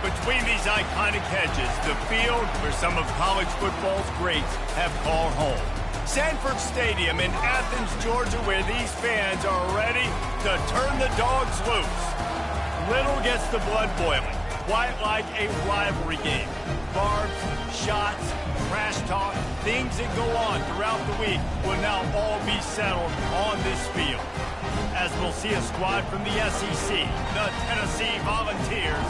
between these iconic hedges, the field where some of college football's greats have called home. Sanford Stadium in Athens, Georgia, where these fans are ready to turn the dogs loose. Little gets the blood boiling, quite like a rivalry game. Barbs, shots, trash talk, things that go on throughout the week will now all be settled on this field. As we'll see a squad from the SEC, the Tennessee Volunteers,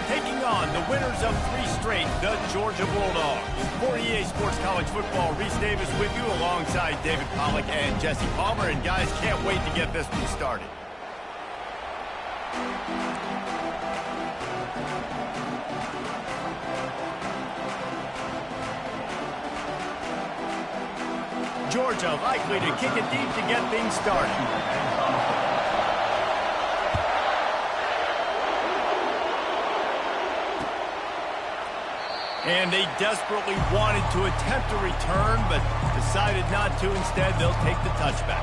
taking on the winners of 3 straight, the Georgia Bulldogs. For EA Sports College Football, Reese Davis with you alongside David Pollack and Jesse Palmer. And guys, can't wait to get this one started. Georgia likely to kick it deep to get things started. And they desperately wanted to attempt a return, but decided not to. Instead, they'll take the touchback.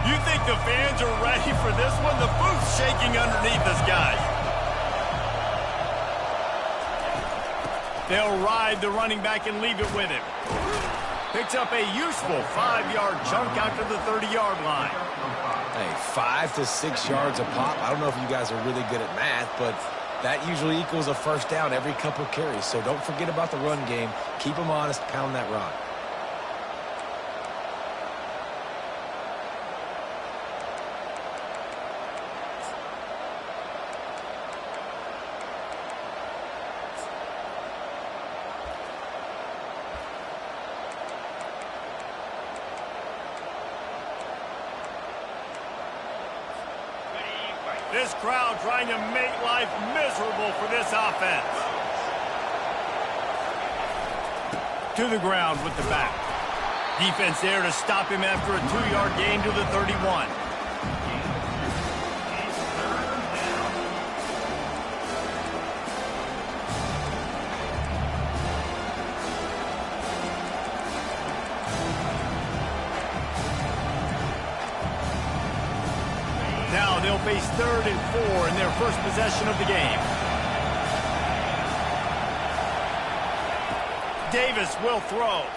You think the fans are ready for this one? The booth's shaking underneath us, guys. They'll ride the running back and leave it with him. Picks up a useful 5-yard chunk out to the 30-yard line. Hey, 5 to 6 yards a pop. I don't know if you guys are really good at math, but that usually equals a first down every couple of carries. So don't forget about the run game. Keep them honest, pound that rock. This crowd trying to make life miserable for this offense. To the ground with the back. Defense there to stop him after a 2-yard gain to the 31. Now they'll face 3rd and 4 in their first possession of the game. Davis will throw.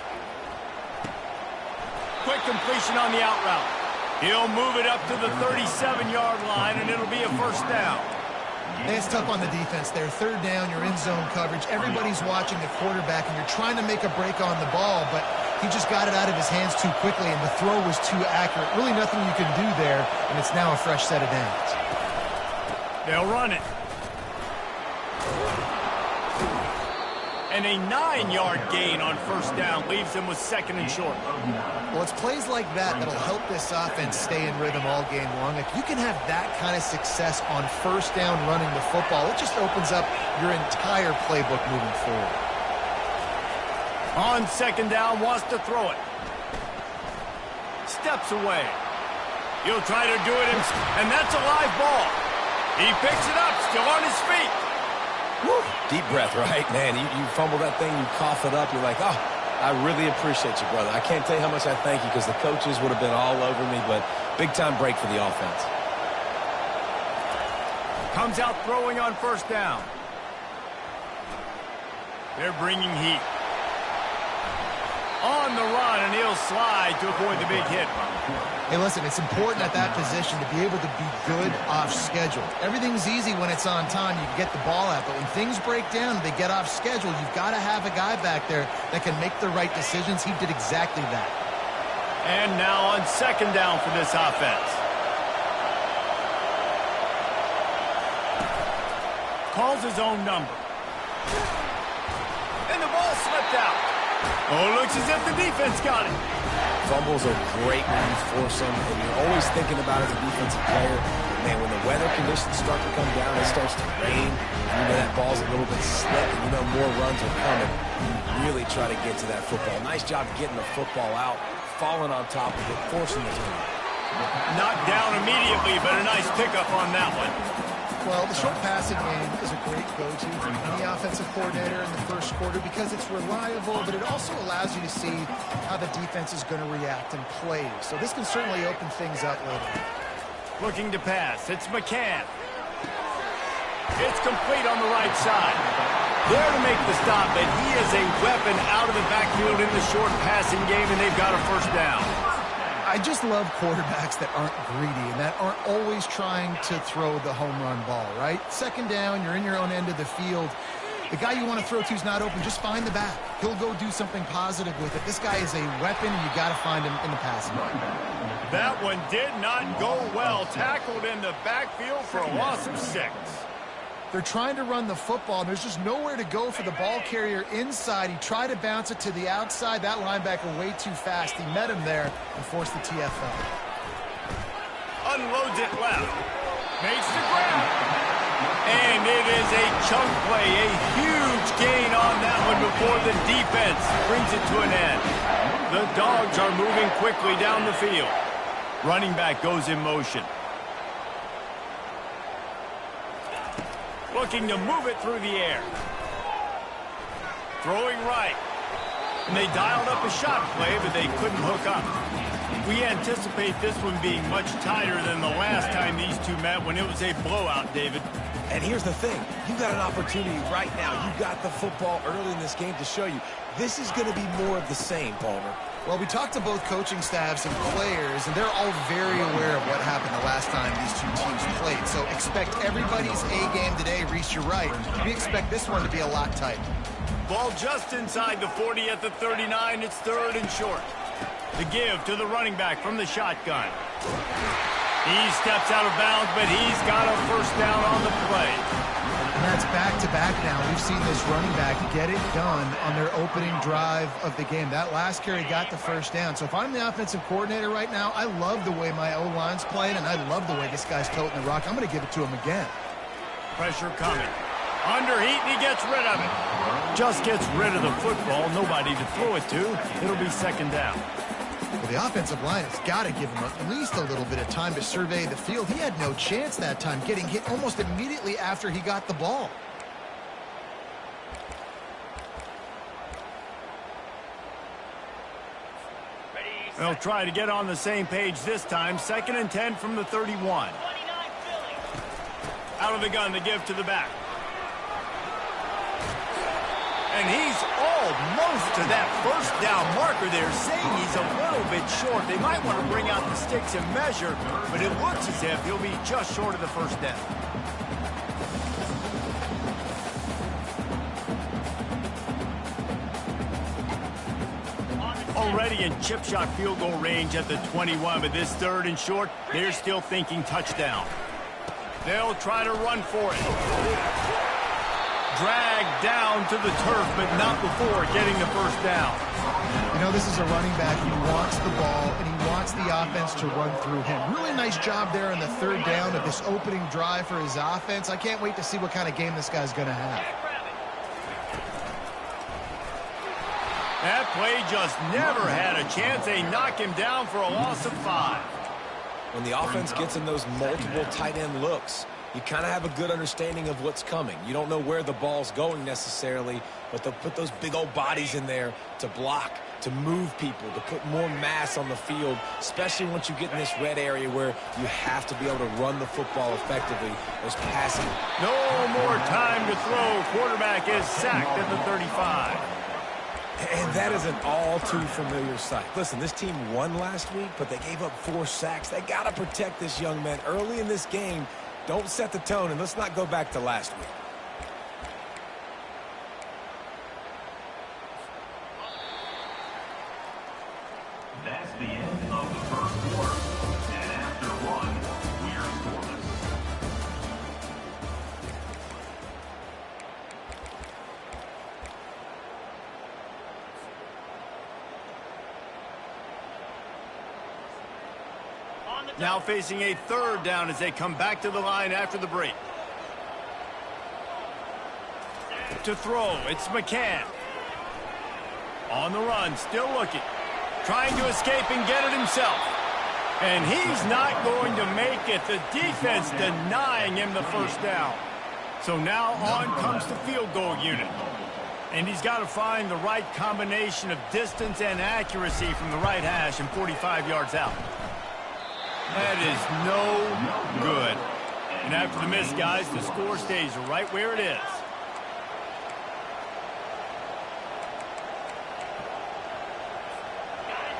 Quick completion on the out route. He'll move it up to the 37-yard line, and it'll be a first down. It's tough on the defense there. 3rd down, you're in zone coverage. Everybody's watching the quarterback, and you're trying to make a break on the ball, but he just got it out of his hands too quickly, and the throw was too accurate. Really nothing you can do there, and it's now a fresh set of downs. They'll run it. And a 9-yard gain on first down leaves them with 2nd and short. Well, it's plays like that that'll help this offense stay in rhythm all game long. If you can have that kind of success on first down running the football, it just opens up your entire playbook moving forward. On 2nd down, wants to throw it. Steps away. He'll try to do it, and that's a live ball. He picks it up, still on his feet. Woo. Deep breath, right? Man, you fumble that thing, you cough it up, you're like, oh, I really appreciate you, brother. I can't tell you how much I thank you because the coaches would have been all over me, but big-time break for the offense. Comes out throwing on first down. They're bringing heat. On the run, and he'll slide to avoid the big hit. Hey, listen, it's important at that position to be able to be good off schedule. Everything's easy when it's on time. You can get the ball out, but when things break down and they get off schedule, you've got to have a guy back there that can make the right decisions. He did exactly that. And now on 2nd down for this offense. Calls his own number. And the ball slipped out. Oh, looks as if the defense got it. Fumbles are great when you force them, and you're always thinking about it as a defensive player. Man, when the weather conditions start to come down, it starts to rain, and you know that ball's a little bit slick, and you know more runs are coming. You really try to get to that football. Nice job getting the football out, falling on top of it, forcing the turnover. Knocked down immediately, but a nice pickup on that one. Well, the short passing game is a great go-to for any offensive coordinator in the first quarter because it's reliable, but it also allows you to see how the defense is going to react and play. So this can certainly open things up later. Looking to pass. It's McCann. It's complete on the right side. There to make the stop, but he is a weapon out of the backfield in the short passing game, and they've got a first down. I just love quarterbacks that aren't greedy and that aren't always trying to throw the home run ball, right? Second down, you're in your own end of the field. The guy you want to throw to is not open. Just find the back. He'll go do something positive with it. This guy is a weapon, and you got to find him in the passing game. That one did not go well. Tackled in the backfield for a loss of 6. They're trying to run the football. There's just nowhere to go for the ball carrier inside. He tried to bounce it to the outside. That linebacker way too fast. He met him there and forced the TFL. Unloads it left. Makes the grab. And it is a chunk play. A huge gain on that one before the defense brings it to an end. The Dogs are moving quickly down the field. Running back goes in motion. Looking to move it through the air. Throwing right. And they dialed up a shot play, but they couldn't hook up. We anticipate this one being much tighter than the last time these two met when it was a blowout, David. And here's the thing. You got an opportunity right now. You got the football early in this game to show you. This is going to be more of the same, Palmer. Well, we talked to both coaching staffs and players, and they're all very aware of what happened the last time these two teams played. So expect everybody's A game today. Reese, you're right. We expect this one to be a lot tighter. Ball just inside the 40 at the 39. It's third and short. The give to the running back from the shotgun. He steps out of bounds, but he's got a first down on the play. And that's back-to-back now. We've seen this running back get it done on their opening drive of the game. That last carry got the first down. So if I'm the offensive coordinator right now, I love the way my O-line's playing, and I love the way this guy's toting the rock. I'm going to give it to him again. Pressure coming. Under heat, and he gets rid of it. Just gets rid of the football. Nobody to throw it to. It'll be second down. Well, the offensive line has got to give him at least a little bit of time to survey the field. He had no chance that time, getting hit almost immediately after he got the ball. They'll try to get on the same page this time. 2nd and 10 from the 31. Out of the gun, the give to the back. And he's almost to that first down marker there, saying he's a little bit short. They might want to bring out the sticks and measure, but it looks as if he'll be just short of the first down. Already in chip shot field goal range at the 21, but this third and short, they're still thinking touchdown. They'll try to run for it. Dragged down to the turf, but not before getting the first down. You know, this is a running back. He wants the ball, and he wants the offense to run through him. Really nice job there on the third down of this opening drive for his offense. I can't wait to see what kind of game this guy's going to have. That play just never had a chance. They knock him down for a loss of 5. When the offense gets in those multiple tight end looks, you kind of have a good understanding of what's coming. You don't know where the ball's going necessarily, but they'll put those big old bodies in there to block, to move people, to put more mass on the field, especially once you get in this red area where you have to be able to run the football effectively. There's passing. No more time to throw. Quarterback is sacked at the 35. And that is an all-too-familiar sight. Listen, this team won last week, but they gave up 4 sacks. They got to protect this young man early in this game. Don't set the tone, and let's not go back to last week. That's the end of the first quarter. And after one, we're scoreless. Now facing a third down as they come back to the line after the break. To throw, it's McCann. On the run, still looking. Trying to escape and get it himself. And he's not going to make it. The defense denying him the first down. So now on comes the field goal unit. And he's got to find the right combination of distance and accuracy from the right hash and 45 yards out. That is no good. And after the miss, guys, the score stays right where it is.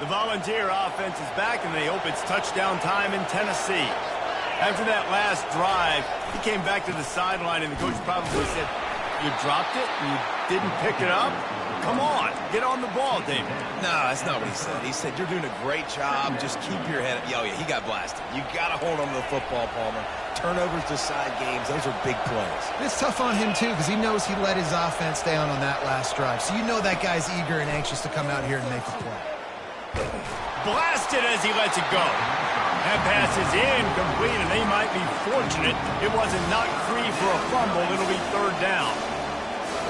The Volunteer offense is back, and they hope it's touchdown time in Tennessee. After that last drive, he came back to the sideline, and the coach probably said, "You dropped it? You didn't pick it up? Come on, get on the ball, David." No, that's not what he said. He said, "You're doing a great job. Just keep your head up." Oh, yeah, he got blasted. You got to hold on to the football, Palmer. Turnovers decide games. Those are big plays. It's tough on him, too, because he knows he let his offense down on that last drive. So you know that guy's eager and anxious to come out here and make a play. Blasted as he lets it go. That pass is incomplete, and they might be fortunate it wasn't knocked free for a fumble. It'll be third down.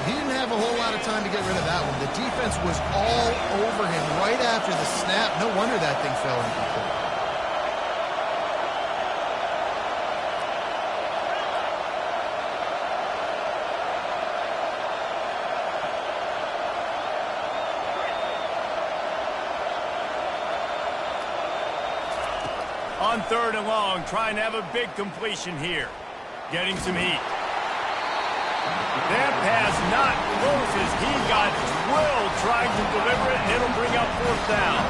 He didn't have a whole lot of time to get rid of that one. The defense was all over him right after the snap. No wonder that thing fell incomplete. On third and long, trying to have a big completion here. Getting some heat. That pass not close as he got drilled trying to deliver it, and it'll bring up fourth down.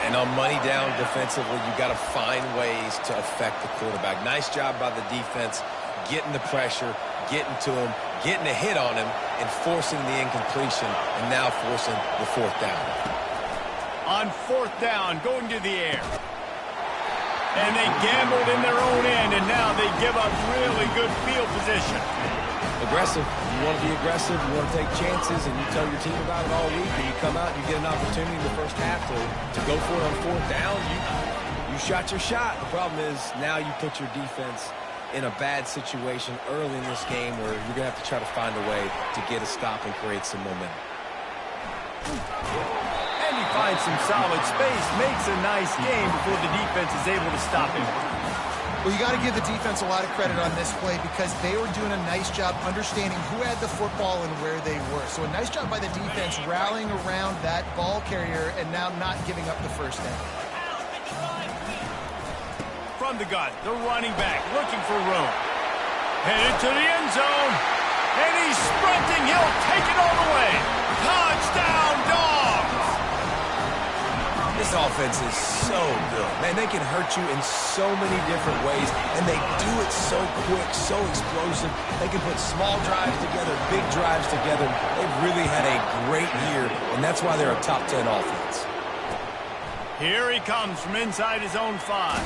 And on money down defensively, you got to find ways to affect the quarterback. Nice job by the defense, getting the pressure, getting to him, getting a hit on him, and forcing the incompletion, and now forcing the fourth down. On fourth down, going to the air. And they gambled in their own end, and now they give up really good field position. Aggressive. You want to be aggressive, you want to take chances, and you tell your team about it all week, and you come out and you get an opportunity in the first half to go for it on fourth down. You shot your shot. The problem is now you put your defense in a bad situation early in this game where you're going to have to try to find a way to get a stop and create some momentum. And he finds some solid space, makes a nice game before the defense is able to stop him. Well, you got to give the defense a lot of credit on this play because they were doing a nice job understanding who had the football and where they were. So a nice job by the defense rallying around that ball carrier and now not giving up the first down. From the gun, the running back looking for room. Headed to the end zone. And he's sprinting. He'll take it all the way. Touchdown, Dogs! This offense is so good. Man, they can hurt you in so many different ways, and they do it so quick, so explosive. They can put small drives together, big drives together. They've really had a great year, and that's why they're a top 10 offense. Here he comes from inside his own 5.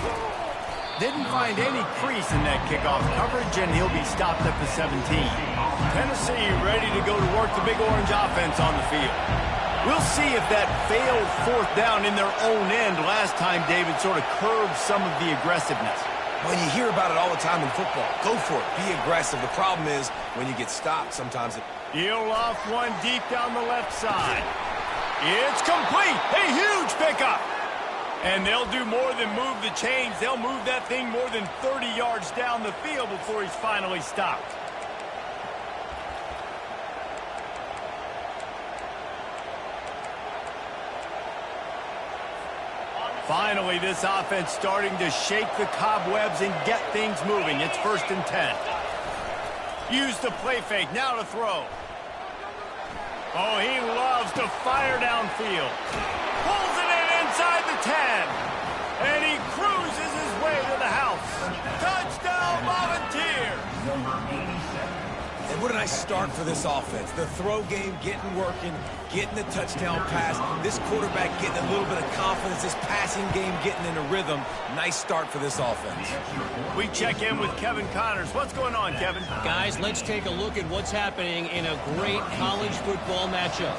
Didn't find any crease in that kickoff coverage, and he'll be stopped at the 17. Tennessee ready to go to work the Big Orange offense on the field. We'll see if that failed fourth down in their own end last time, David, sort of curbed some of the aggressiveness. Well, you hear about it all the time in football. Go for it. Be aggressive. The problem is when you get stopped, sometimes it... He'll off one deep down the left side. It's complete. A huge pickup. And they'll do more than move the chains. They'll move that thing more than 30 yards down the field before he's finally stopped. Finally, this offense starting to shake the cobwebs and get things moving. It's 1st and 10. Use the play fake. Now to throw. Oh, he loves to fire downfield. Pulls it in inside the 10. And he cruises his way to the house. Touchdown, Volunteer. And what a nice start for this offense. The throw game getting working, getting the touchdown pass. This quarterback getting a little bit of confidence. This passing game getting in a rhythm. Nice start for this offense. We check in with Kevin Connors. What's going on, Kevin? Guys, let's take a look at what's happening in a great college football matchup.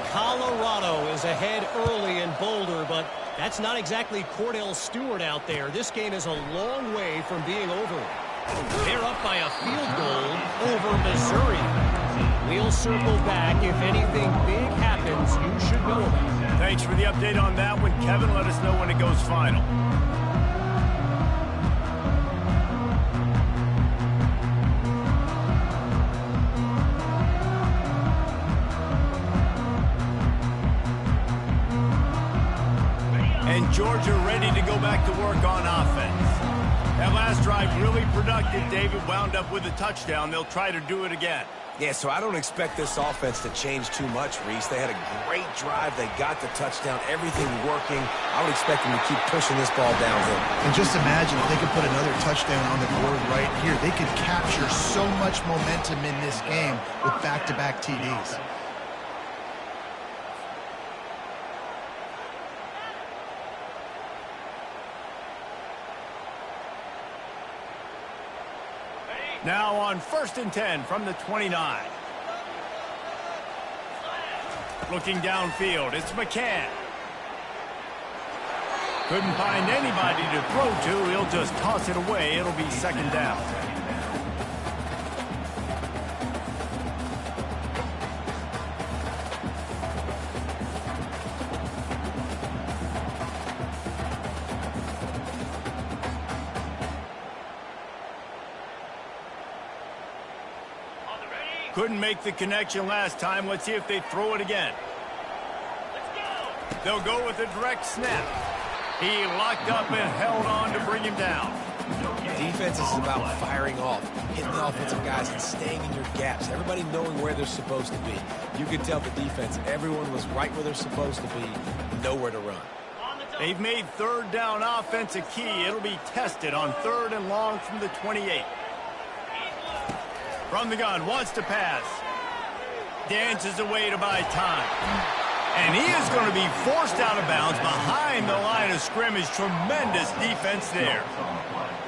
Colorado is ahead early in Boulder, but that's not exactly Cordell Stewart out there. This game is a long way from being over. They're up by a field goal over Missouri. We'll circle back if anything big happens you should know about. Thanks for the update on that one, Kevin. Let us know when it goes final. And Georgia ready to go back to work on offense. That last drive really productive. David wound up with a touchdown. They'll try to do it again. Yeah, so I don't expect this offense to change too much, Reese. They had a great drive. They got the touchdown. Everything working. I would expect them to keep pushing this ball downhill. And just imagine if they could put another touchdown on the board right here. They could capture so much momentum in this game with back-to-back TDs. Now on 1st and 10 from the 29. Looking downfield, it's McCann. Couldn't find anybody to throw to. He'll just toss it away. It'll be 2nd down. Couldn't make the connection last time. Let's see if they throw it again. They'll go with a direct snap. He locked up and held on to bring him down. Defense is about firing off, hitting the offensive guys, and staying in your gaps. Everybody knowing where they're supposed to be. You can tell the defense, everyone was right where they're supposed to be, nowhere to run. They've made 3rd down offense a key. It'll be tested on 3rd and long from the 28. From the gun, wants to pass. Dances away to buy time. And he is going to be forced out of bounds behind the line of scrimmage. Tremendous defense there.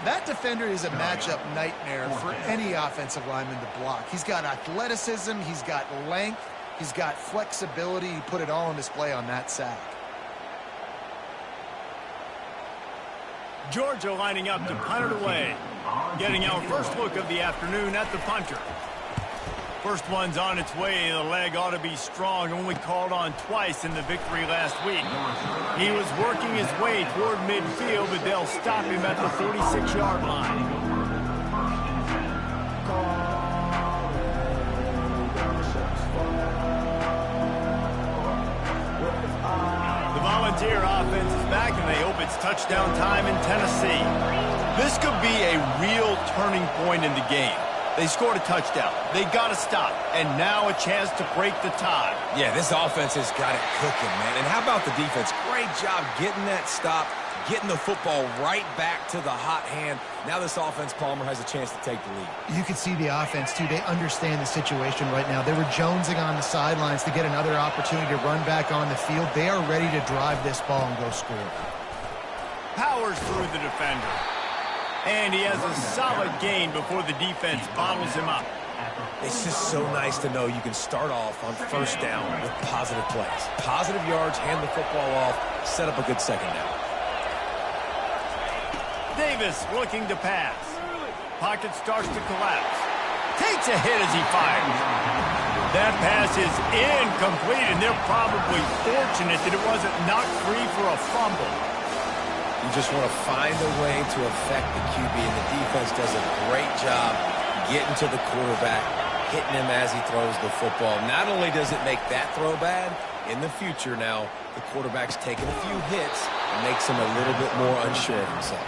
That defender is a matchup nightmare for any offensive lineman to block. He's got athleticism, he's got length, he's got flexibility. He put it all on display on that sack. Georgia lining up to punt it away. Getting our first look of the afternoon at the punter. First one's on its way. The leg ought to be strong. Only called on twice in the victory last week. He was working his way toward midfield, but they'll stop him at the 46-yard line. The Volunteer offense is back, and they hope it's touchdown time in Tennessee. This could be a real turning point in the game. They scored a touchdown. They got to stop. And now a chance to break the tie. Yeah, this offense has got it cooking, man. And how about the defense? Great job getting that stop, getting the football right back to the hot hand. Now this offense, Palmer, has a chance to take the lead. You can see the offense, too. They understand the situation right now. They were jonesing on the sidelines to get another opportunity to run back on the field. They are ready to drive this ball and go score. Powers through the defender. And he has a solid gain before the defense bottles him up. It's just so nice to know you can start off on 1st down with positive plays. Positive yards, hand the football off, set up a good 2nd down. Davis looking to pass. Pocket starts to collapse. Takes a hit as he fires. That pass is incomplete, and they're probably fortunate that it wasn't knocked free for a fumble. You just want to find a way to affect the QB, and the defense does a great job getting to the quarterback, hitting him as he throws the football. Not only does it make that throw bad, in the future now, the quarterback's taking a few hits and makes him a little bit more unsure of himself.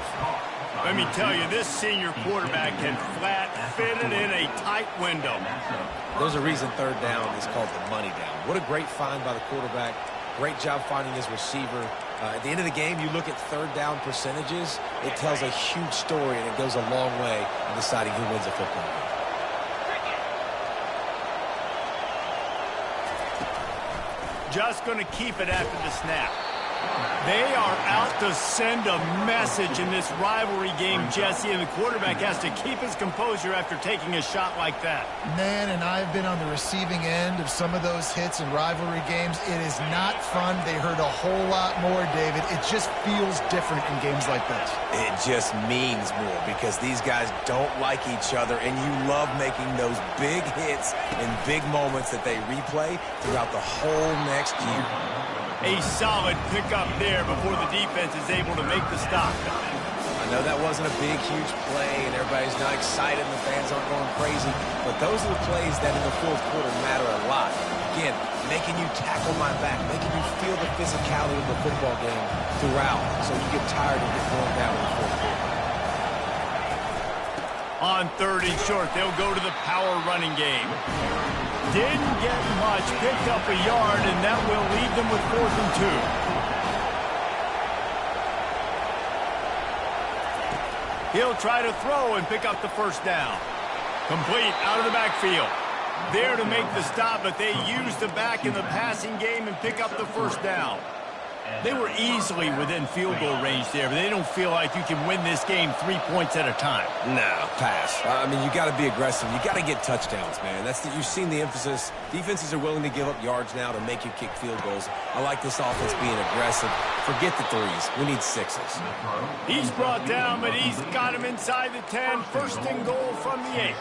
Let me tell you, this senior quarterback can flat fit it in a tight window. There's a reason 3rd down is called the money down. What a great find by the quarterback. Great job finding his receiver. At the end of the game, you look at 3rd down percentages. It tells a huge story, and it goes a long way in deciding who wins a football game. Just going to keep it after the snap. They are out to send a message in this rivalry game, Jesse, and the quarterback has to keep his composure after taking a shot like that. Man, and I've been on the receiving end of some of those hits in rivalry games. It is not fun. They hurt a whole lot more, David. It just feels different in games like this. It just means more because these guys don't like each other, and you love making those big hits and big moments that they replay throughout the whole next year. A solid pickup there before the defense is able to make the stop. I know that wasn't a big, huge play, and everybody's not excited, and the fans aren't going crazy, but those are the plays that in the fourth quarter matter a lot. Again, making you tackle my back, making you feel the physicality of the football game throughout, so you get tired and get worn down in the fourth quarter. On 3rd and short, they'll go to the power running game. Didn't get much, picked up a yard, and that will leave them with 4th and 2. He'll try to throw and pick up the first down. Complete out of the backfield. There to make the stop, but they used the back in the passing game and pick up the first down. They were easily within field goal range there, but they don't feel like you can win this game 3 points at a time. No, pass. I mean, you got to be aggressive. You got to get touchdowns, man. You've seen the emphasis. Defenses are willing to give up yards now to make you kick field goals. I like this offense being aggressive. Forget the threes. We need sixes. He's brought down, but he's got him inside the 10. 1st and goal from the 8.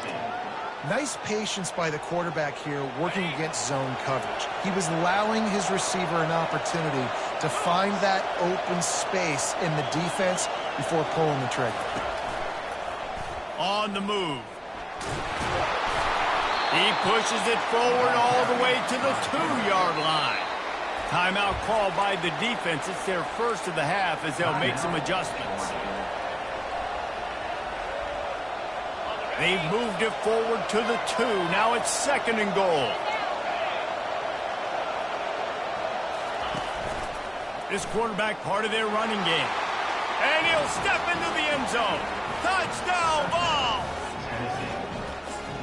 Nice patience by the quarterback here working against zone coverage. He was allowing his receiver an opportunity to find that open space in the defense before pulling the trigger. On the move. He pushes it forward all the way to the 2-yard line. Timeout called by the defense. It's their first of the half as they'll make some adjustments. They've moved it forward to the 2. Now it's 2nd and goal. This quarterback part of their running game. And he'll step into the end zone. Touchdown ball!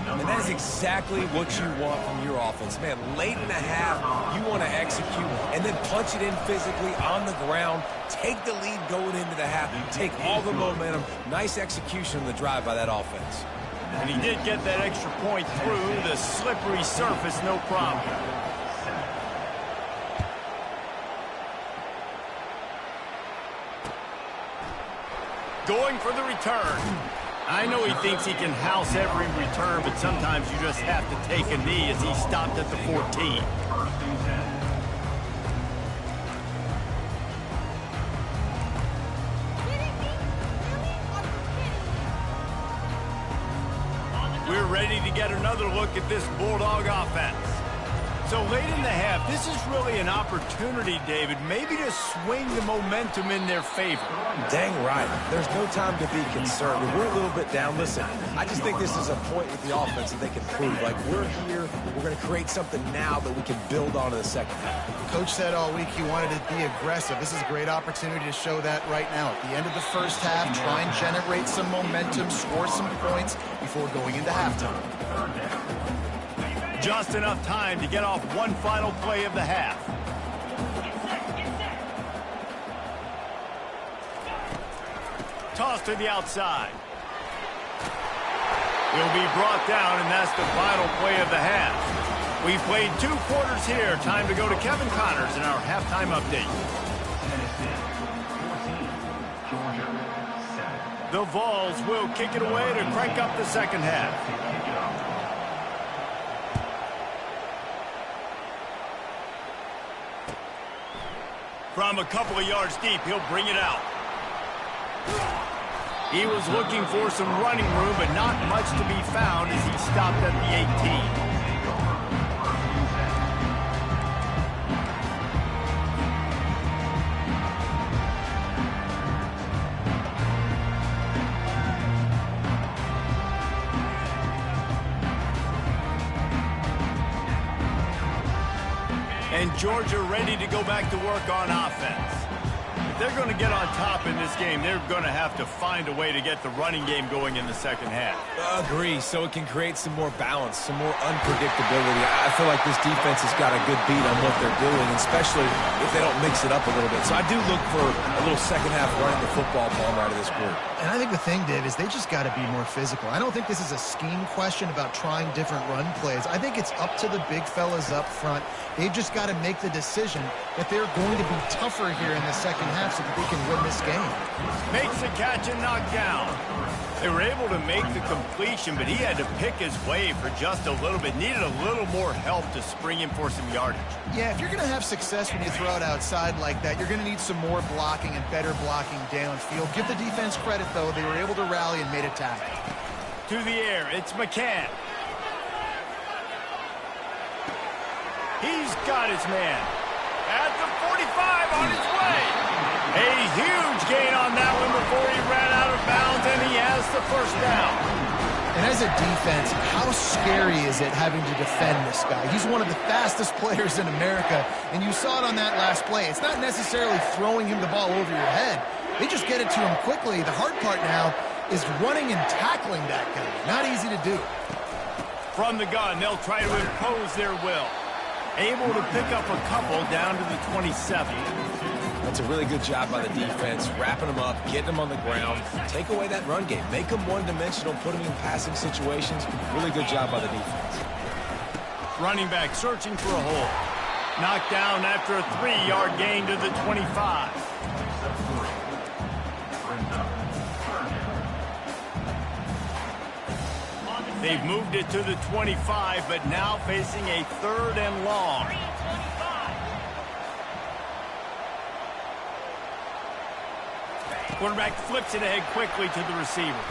And that is exactly what you want from your offense. Man, late in the half, you want to execute and then punch it in physically on the ground. Take the lead going into the half. Take all the momentum. Nice execution on the drive by that offense. And he did get that extra point through the slippery surface, no problem. Going for the return. I know he thinks he can house every return, but sometimes you just have to take a knee as he stopped at the 14. We're ready to get another look at this Bulldog offense. So late in the half, this is really an opportunity, David, maybe to swing the momentum in their favor. Dang right. There's no time to be concerned. We're a little bit down. Listen, I just think this is a point with the offense that they can prove. Like, we're here, we're going to create something now that we can build on in the second half. Coach said all week he wanted to be aggressive. This is a great opportunity to show that right now. At the end of the first half, try and generate some momentum, score some points before going into halftime. Just enough time to get off one final play of the half. Toss to the outside. He'll be brought down, and that's the final play of the half. We've played 2 quarters here. Time to go to Kevin Connors in our halftime update. The Vols will kick it away to crank up the second half. From a couple of yards deep, he'll bring it out. He was looking for some running room, but not much to be found as he stopped at the 18. And Georgia ready to go back to work on offense. If they're going to get on top in this game, they're going to have to find a way to get the running game going in the second half. Agree, so it can create some more balance, some more unpredictability. I feel like this defense has got a good beat on what they're doing, especially if they don't mix it up a little bit. So I do look for a little second half running the football ball out of this group. And I think the thing, Dave, is they just got to be more physical. I don't think this is a scheme question about trying different run plays. I think it's up to the big fellas up front. They've just got to make the decision that they're going to be tougher here in the second half. half so that they can win this game. Makes the catch and knocked down. They were able to make the completion, but he had to pick his way for just a little bit. Needed a little more help to spring in for some yardage. Yeah, if you're going to have success when you throw it outside like that, you're going to need some more blocking and better blocking downfield. Give the defense credit, though. They were able to rally and made a tackle. To the air, it's McCann. He's got his man. At the 45 on his way. A huge gain on that one before he ran out of bounds, and he has the first down. And as a defense, how scary is it having to defend this guy? He's one of the fastest players in America, and you saw it on that last play. It's not necessarily throwing him the ball over your head. They just get it to him quickly. The hard part now is running and tackling that guy. Not easy to do. From the gun, they'll try to impose their will. Able to pick up a couple down to the 27. That's a really good job by the defense, wrapping them up, getting them on the ground. Take away that run game. Make them one-dimensional, put them in passing situations. Really good job by the defense. Running back searching for a hole. Knocked down after a 3-yard gain to the 25. They've moved it to the 25, but now facing a 3rd and long. Quarterback flips it ahead quickly to the receiver.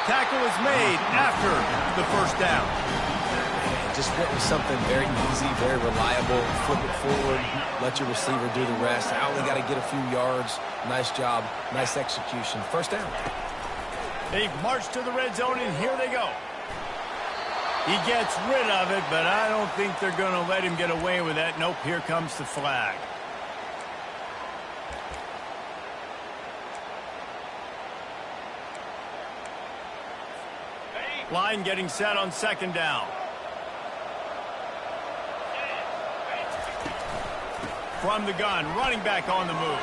Tackle is made after the first down. Just went with something very easy, very reliable. Flip it forward, let your receiver do the rest. I only got to get a few yards. Nice job, nice execution. First down. They've marched to the red zone, and here they go. He gets rid of it, but I don't think they're going to let him get away with that. Nope, here comes the flag. Line getting set on 2nd down. From the gun, running back on the move.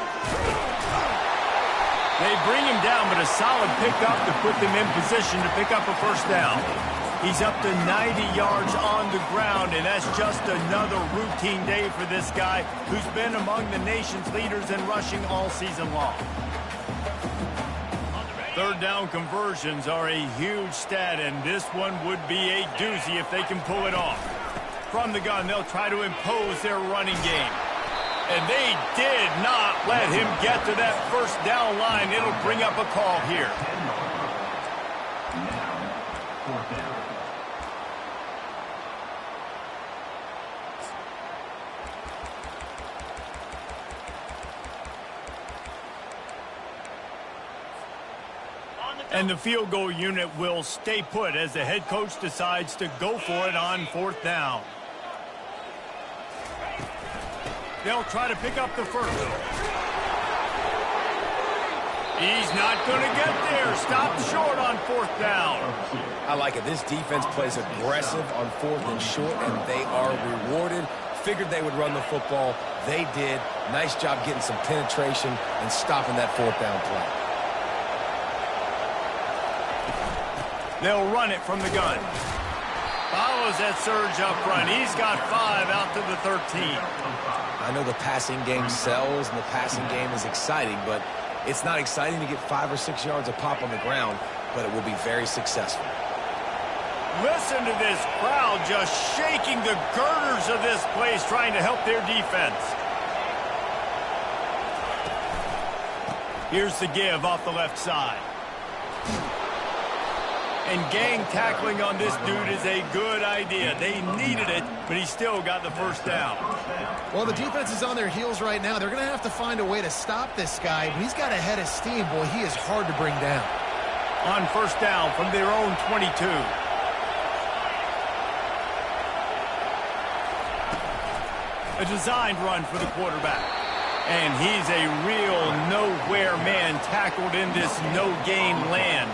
They bring him down, but a solid pickup to put them in position to pick up a first down. He's up to 90 yards on the ground, and that's just another routine day for this guy who's been among the nation's leaders in rushing all season long. 3rd down conversions are a huge stat, and this one would be a doozy if they can pull it off. From the gun, they'll try to impose their running game. And they did not let him get to that first down line. It'll bring up a call here. And the field goal unit will stay put as the head coach decides to go for it on 4th down. They'll try to pick up the first. He's not going to get there. Stopped short on 4th down. I like it. This defense plays aggressive on 4th and short, and they are rewarded. Figured they would run the football. They did. Nice job getting some penetration and stopping that 4th down play. They'll run it from the gun. Follows that surge up front. He's got 5 out to the 13. I know the passing game sells and the passing game is exciting, but it's not exciting to get 5 or 6 yards a pop on the ground, but it will be very successful. Listen to this crowd just shaking the girders of this place, trying to help their defense. Here's the give off the left side. And gang tackling on this dude is a good idea. They needed it, but he still got the first down. Well, the defense is on their heels right now. They're going to have to find a way to stop this guy. But he's got a head of steam. Boy, he is hard to bring down. On first down from their own 22. A designed run for the quarterback. And he's a real nowhere man tackled in this no-gain land.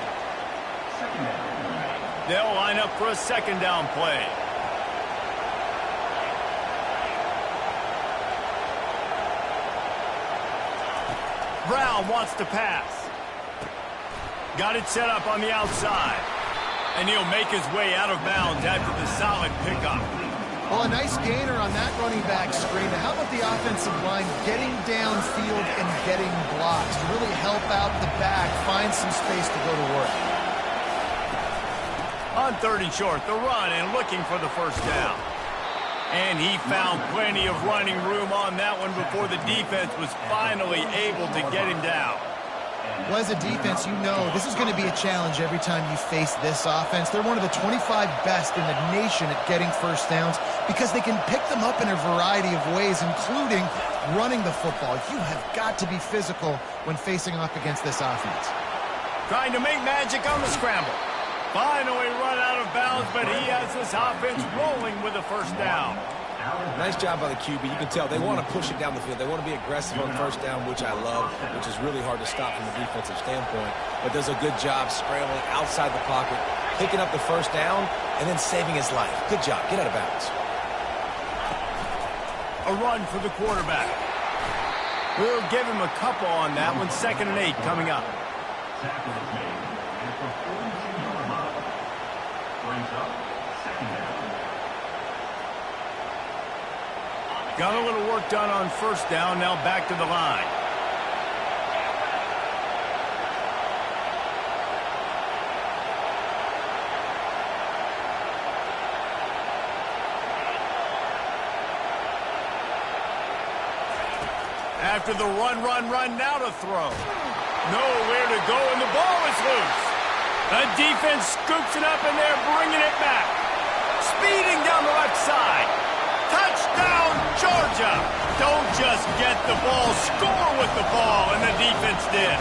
They'll line up for a 2nd down play. Brown wants to pass. Got it set up on the outside. And he'll make his way out of bounds after the solid pickup. Well, a nice gainer on that running back screen. Now, how about the offensive line getting downfield and getting blocks to really help out the back, find some space to go to work? On 3rd and short, the run and looking for the first down. And he found plenty of running room on that one before the defense was finally able to get him down. Well, as a defense, you know this is going to be a challenge every time you face this offense. They're one of the 25 best in the nation at getting first downs because they can pick them up in a variety of ways, including running the football. You have got to be physical when facing off against this offense. Trying to make magic on the scramble. Finally run out of bounds, but he has this offense rolling with a first down. Nice job by the QB. You can tell they want to push it down the field. They want to be aggressive on first down, which I love, which is really hard to stop from a defensive standpoint. But does a good job scrambling outside the pocket, picking up the first down, and then saving his life. Good job. Get out of bounds. A run for the quarterback. We'll give him a couple on that one. 2nd and 8 coming up. Got a little work done on first down, now back to the line. After the run, now to throw. Nowhere to go, and the ball is loose. The defense scoops it up, and they're bringing it back. Speeding down the left side. Touchdown, Georgia! Don't just get the ball, score with the ball, and the defense did.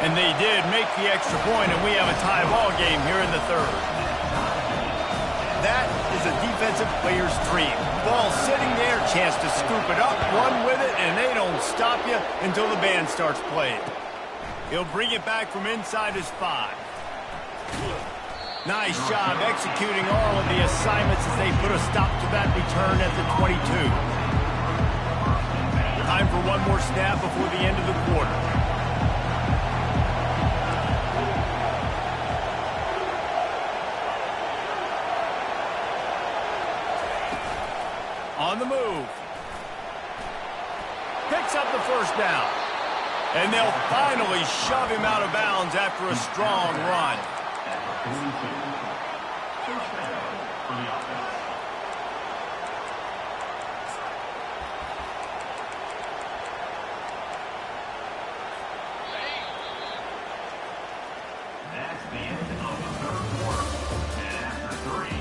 And they did make the extra point, and we have a tie ball game here in the 3rd. That is a defensive player's dream. Ball sitting there, chance to scoop it up, run with it, and they don't stop you until the band starts playing. He'll bring it back from inside his 5. Nice job executing all of the assignments as they put a stop to that return at the 22. Time for one more snap before the end of the quarter. On the move. Picks up the first down. And they'll finally shove him out of bounds after a strong run. First down for the offense. That's the end of the 3rd quarter. And after 3,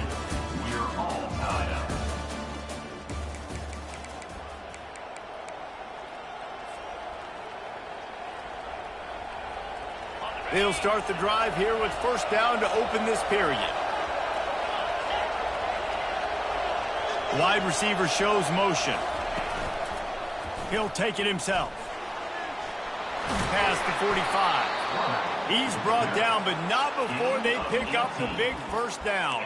we're all tied up. They'll start the drive here with first down to open this period. Wide receiver shows motion. He'll take it himself. Past the 45. He's brought down, but not before they pick up the big first down.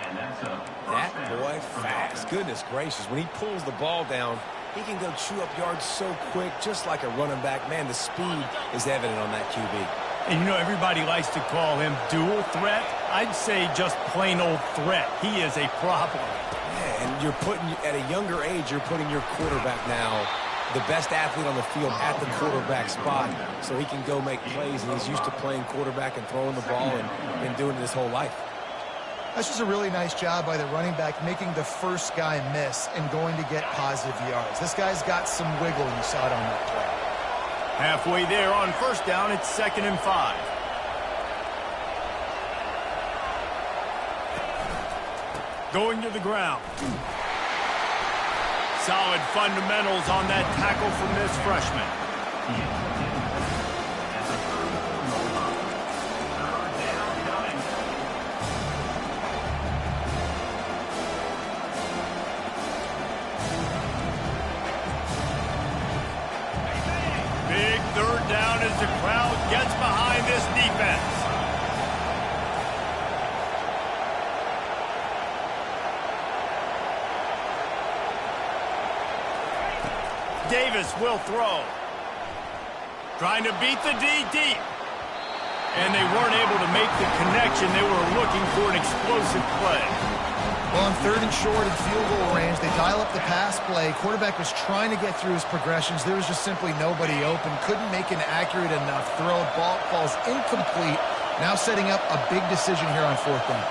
That boy fast. Goodness gracious. When he pulls the ball down, he can go chew up yards so quick, just like a running back. Man, the speed is evident on that QB. And you know, everybody likes to call him dual threat. I'd say just plain old threat. He is a problem. Yeah, and you're putting, at a younger age, you're putting your quarterback now, the best athlete on the field, at the quarterback spot, so he can go make plays, and he's used to playing quarterback and throwing the ball and been doing it his whole life. That's just a really nice job by the running back, making the first guy miss and going to get positive yards. This guy's got some wiggle, and you saw it on that play. Halfway there on first down, it's 2nd and 5. Going to the ground. Solid fundamentals on that tackle from this freshman. Big 3rd down as the crowd gets behind this defense. Davis will throw. Trying to beat the D deep. And they weren't able to make the connection. They were looking for an explosive play. Well, on 3rd and short and field goal range, they dial up the pass play. Quarterback was trying to get through his progressions. There was just simply nobody open. Couldn't make an accurate enough throw. Ball falls incomplete. Now setting up a big decision here on 4th down.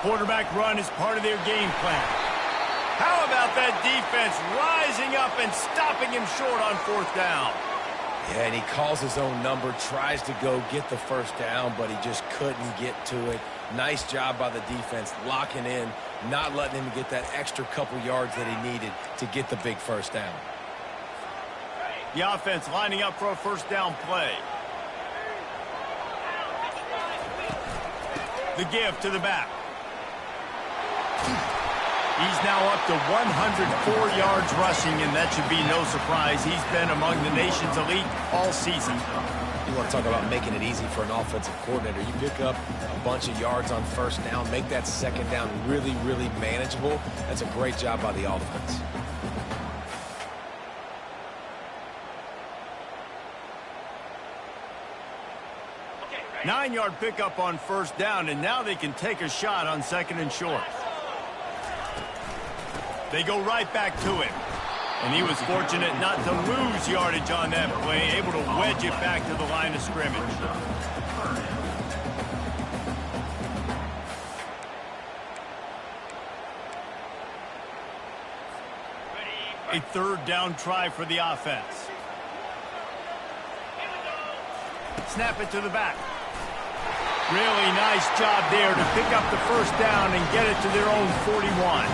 Quarterback run is part of their game plan. How about that defense rising up and stopping him short on 4th down? Yeah, and he calls his own number, tries to go get the 1st down, but he just couldn't get to it. Nice job by the defense, locking in, not letting him get that extra couple yards that he needed to get the big 1st down. The offense lining up for a 1st down play. The give to the back. He's now up to 104 yards rushing, and that should be no surprise. He's been among the nation's elite all season. You want to talk about making it easy for an offensive coordinator. You pick up a bunch of yards on 1st down, make that 2nd down really, really manageable. That's a great job by the offense. Okay, 9-yard pickup on 1st down, and now they can take a shot on 2nd and short. They go right back to him. And he was fortunate not to lose yardage on that play, able to wedge it back to the line of scrimmage. A 3rd down try for the offense. Snap it to the back. Really nice job there to pick up the 1st down and get it to their own 41.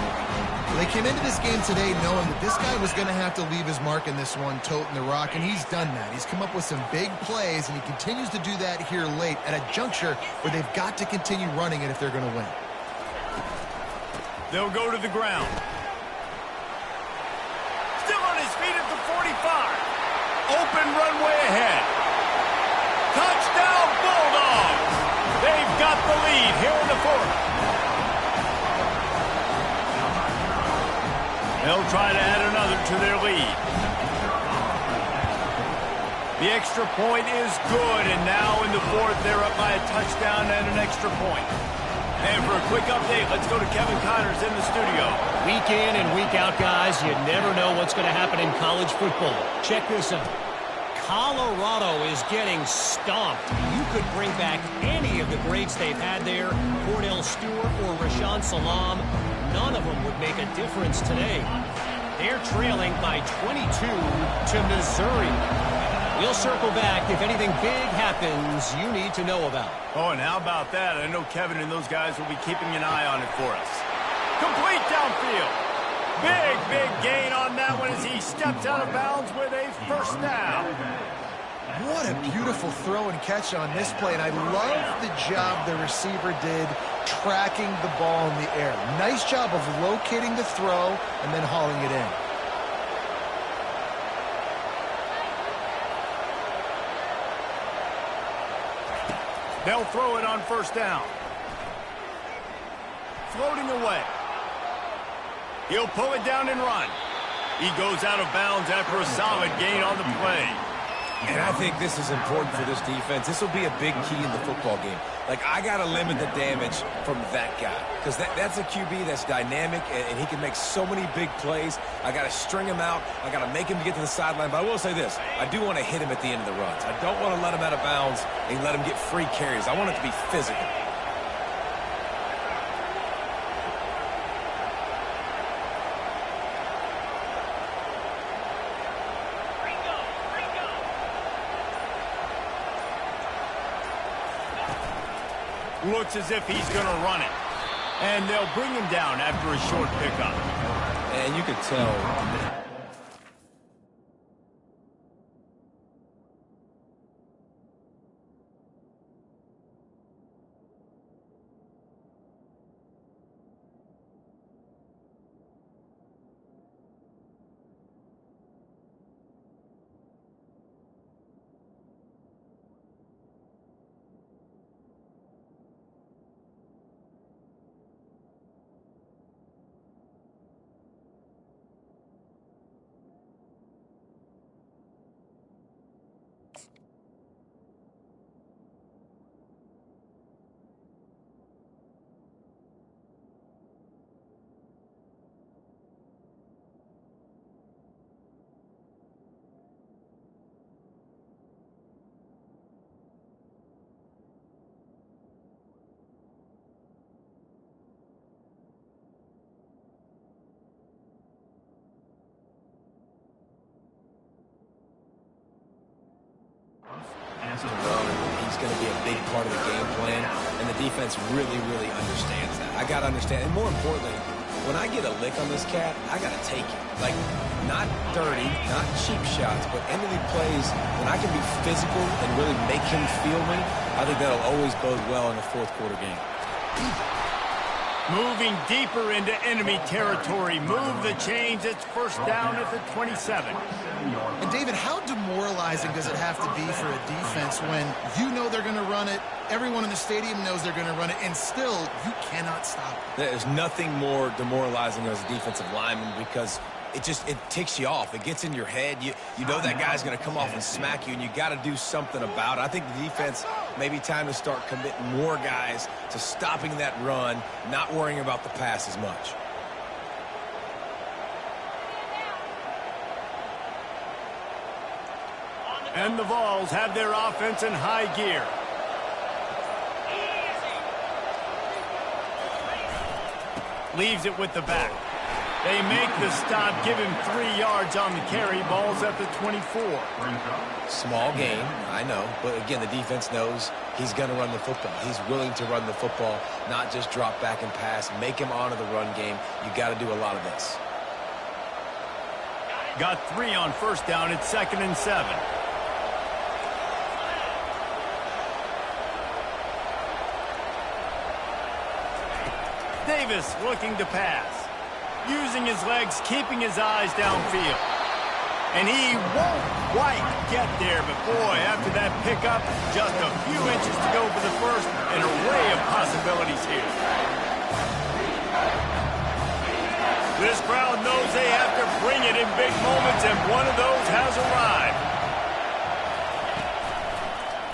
They came into this game today knowing that this guy was going to have to leave his mark in this one, toting the rock, and he's done that. He's come up with some big plays, and he continues to do that here late at a juncture where they've got to continue running it if they're going to win. They'll go to the ground. Still on his feet at the 45. Open runway ahead. Touchdown Bulldogs! They've got the lead here in the 4th. They'll try to add another to their lead. The extra point is good, and now in the 4th, they're up by a touchdown and an extra point. And for a quick update, let's go to Kevin Connors in the studio. Week in and week out, guys, you never know what's going to happen in college football. Check this out. Colorado is getting stomped. You could bring back any of the greats they've had there, Cordell Stewart or Rashaan Salam. None of them would make a difference today. They're trailing by 22 to Missouri. We'll circle back if anything big happens you need to know about. Oh, and how about that? I know Kevin and those guys will be keeping an eye on it for us. Complete downfield. Big gain on that one as he steps out of bounds with a 1st down. What a beautiful throw and catch on this play, and I love the job the receiver did tracking the ball in the air. Nice job of locating the throw and then hauling it in. They'll throw it on 1st down. Floating away. He'll pull it down and run. He goes out of bounds after a solid gain on the play. And I think this is important for this defense. This will be a big key in the football game. Like, I got to limit the damage from that guy. Because that's a QB that's dynamic, and he can make so many big plays. I got to string him out. I got to make him get to the sideline. But I will say this. I do want to hit him at the end of the runs. I don't want to let him out of bounds and let him get free carries. I want it to be physical. Looks as if he's going to run it. And they'll bring him down after a short pickup. And you could tell going to be a big part of the game plan, and the defense really, really understands that. I got to understand, and more importantly, when I get a lick on this cat, I got to take it. Like, not dirty, not cheap shots, but end-of-the plays, when I can be physical and really make him feel me, I think that'll always bode well in a fourth-quarter game. Moving deeper into enemy territory. Move the chains. It's first down at the 27. And, David, how demoralizing does it have to be for a defense when you know they're going to run it, everyone in the stadium knows they're going to run it, and still you cannot stop it? There's nothing more demoralizing as a defensive lineman because it ticks you off. It gets in your head. You know that guy's going to come off and smack you, and you got to do something about it. I think the defense maybe time to start committing more guys to stopping that run, not worrying about the pass as much. And the Vols have their offense in high gear. Leaves it with the back. They make the stop, give him 3 yards on the carry. Ball's at the 24. Small game, I know. But, again, the defense knows he's going to run the football. He's willing to run the football, not just drop back and pass. Make him honor the run game. You got to do a lot of this. Got 3 on first down. It's 2nd and 7. Davis looking to pass. Using his legs, keeping his eyes downfield. And he won't quite get there, but boy, after that pickup, just a few inches to go for the first. An array of possibilities here. This crowd knows they have to bring it in big moments, and one of those has arrived.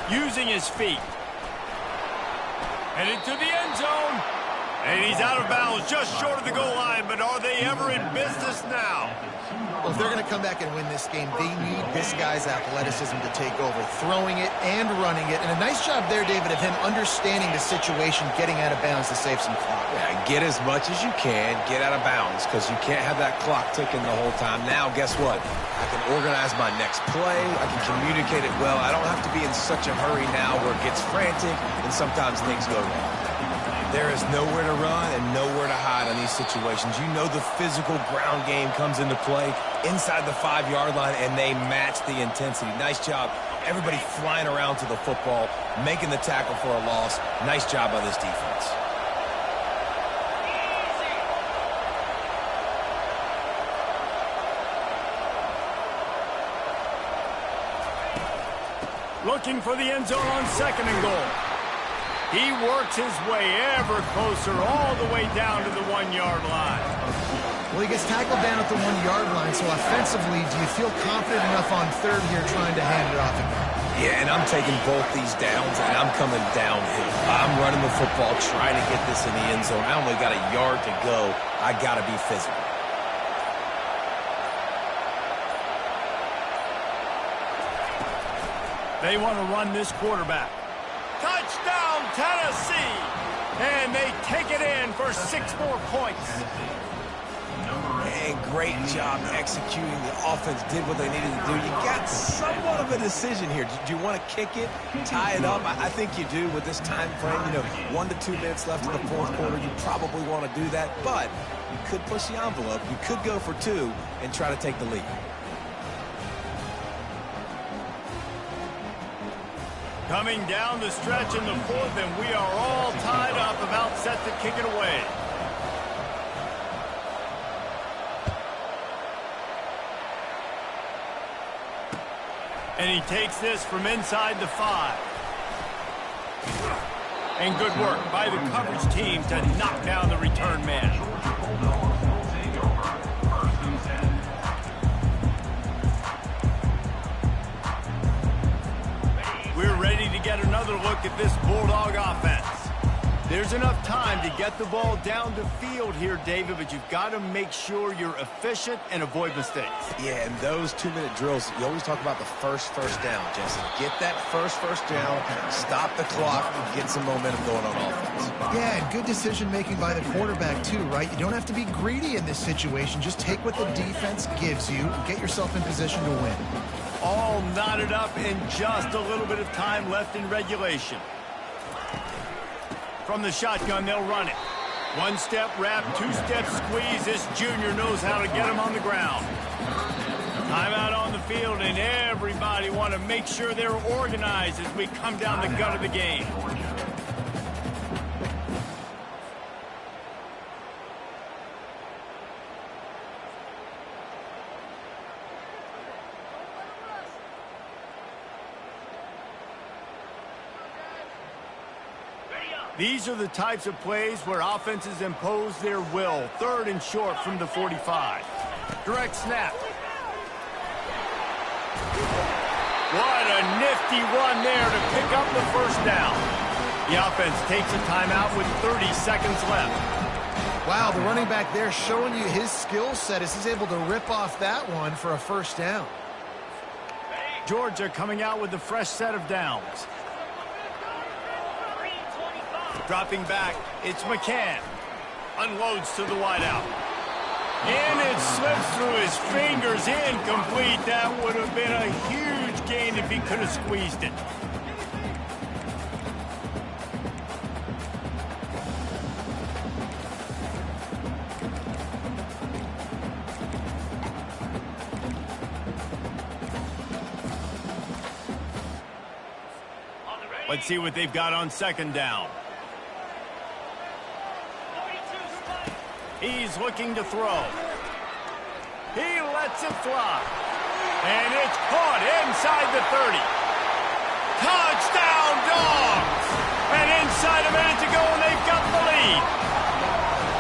Using his feet. Headed to the end zone. And he's out of bounds, just short of the goal line, but are they ever in business now? Well, if they're going to come back and win this game, they need this guy's athleticism to take over, throwing it and running it. And a nice job there, David, of him understanding the situation, getting out of bounds to save some clock. Yeah, get as much as you can, get out of bounds, because you can't have that clock ticking the whole time. Now, guess what? I can organize my next play. I can communicate it well. I don't have to be in such a hurry now where it gets frantic and sometimes things go wrong. There is nowhere to run and nowhere to hide on these situations. You know the physical ground game comes into play inside the 5-yard line, and they match the intensity. Nice job. Everybody flying around to the football, making the tackle for a loss. Nice job by this defense. Looking for the end zone on 2nd and goal. He works his way ever closer all the way down to the 1-yard line. Well, he gets tackled down at the 1-yard line, so offensively, do you feel confident enough on third here trying to hand it off again? Yeah, and I'm taking both these downs, and I'm coming downhill. I'm running the football, trying to get this in the end zone. I only got a yard to go. I got to be physical. They want to run this quarterback. Touchdown, Tennessee! And they take it in for 6 more points. And great job executing. The offense did what they needed to do. You got somewhat of a decision here. Do you want to kick it, tie it up? I think you do with this time frame. 1 to 2 minutes left in the fourth quarter. You probably want to do that, but you could push the envelope. You could go for 2 and try to take the lead. Coming down the stretch in the fourth, and we are all tied up, about set to kick it away. And he takes this from inside the 5. And good work by the coverage team to knock down the return man. We're ready to get another look at this Bulldog offense. There's enough time to get the ball down the field here, David, but you've got to make sure you're efficient and avoid mistakes. Yeah, and those 2-minute drills, you always talk about the first down, Jesse. Get that first down, stop the clock, and get some momentum going on offense. Yeah, and good decision-making by the quarterback, too, right? You don't have to be greedy in this situation. Just take what the defense gives you and get yourself in position to win. all knotted up in just a little bit of time left in regulation. From the shotgun, they'll run it. One-step wrap, two-step squeeze. This junior knows how to get him on the ground. Timeout on the field, and everybody want to make sure they're organized as we come down the gut of the game. These are the types of plays where offenses impose their will. 3rd and short from the 45. Direct snap. What a nifty run there to pick up the first down. The offense takes a timeout with 30 seconds left. Wow, the running back there showing you his skill set as he's able to rip off that one for a first down. Georgia coming out with a fresh set of downs. Dropping back, it's McCann. Unloads to the wideout. And it slips through his fingers, incomplete. That would have been a huge gain if he could have squeezed it. Let's see what they've got on 2nd down. He's looking to throw. He lets it fly. And it's caught inside the 30. Touchdown, Dogs! And inside a minute to go, and they've got the lead.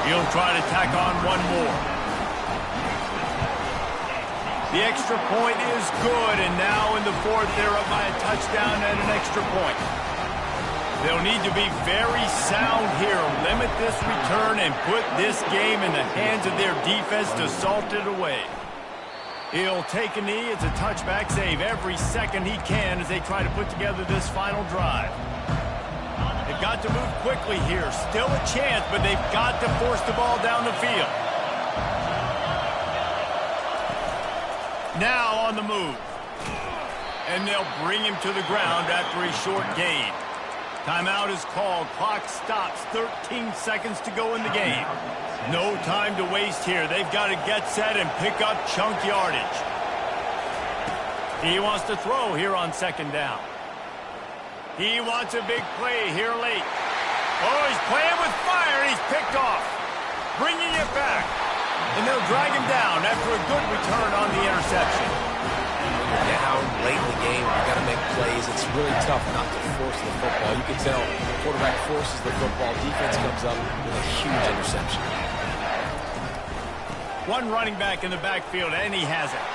He'll try to tack on one more. The extra point is good, and now in the 4th, they're up by a touchdown and an extra point. They'll need to be very sound here, limit this return, and put this game in the hands of their defense to salt it away. He'll take a knee. It's a touchback save every second he can as they try to put together this final drive. They've got to move quickly here. Still a chance, but they've got to force the ball down the field. Now on the move. And they'll bring him to the ground after a short gain. Timeout is called. Clock stops. 13 seconds to go in the game. No time to waste here. They've got to get set and pick up chunk yardage. He wants to throw here on 2nd down. He wants a big play here late. Oh, he's playing with fire. He's picked off. Bringing it back. And they'll drag him down after a good return on the interception. Down late in the game, you got to make plays. It's really tough not to force the football. You can tell the quarterback forces the football. Defense comes up with a huge interception. One running back in the backfield, and he has it.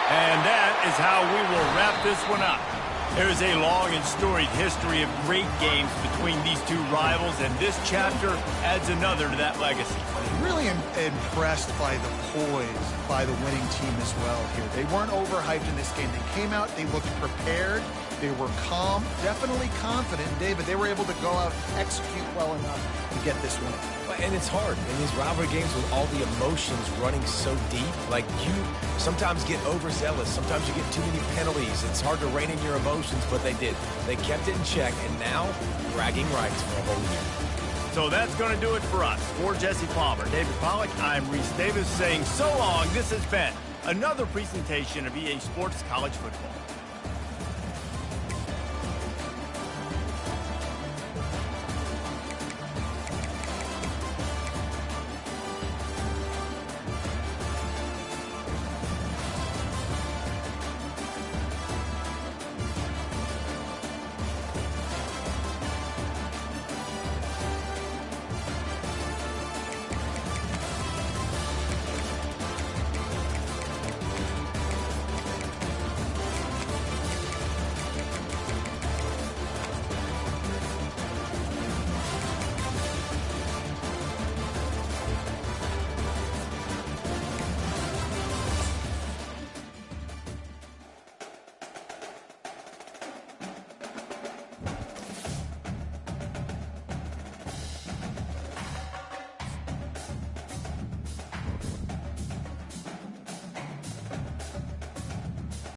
And that is how we will wrap this one up. There is a long and storied history of great games between these two rivals, and this chapter adds another to that legacy. Really impressed by the poise by the winning team as well here. They weren't overhyped in this game. They came out, they looked prepared, they were calm, definitely confident. David, they were able to go out and execute well enough to get this win. And it's hard in these rivalry games with all the emotions running so deep. Like, you sometimes get overzealous. Sometimes you get too many penalties. It's hard to rein in your emotions, but they did. They kept it in check, and now bragging rights for a whole year. So that's going to do it for us. For Jesse Palmer, David Pollack, I'm Reese Davis saying so long. This has been another presentation of EA Sports College Football.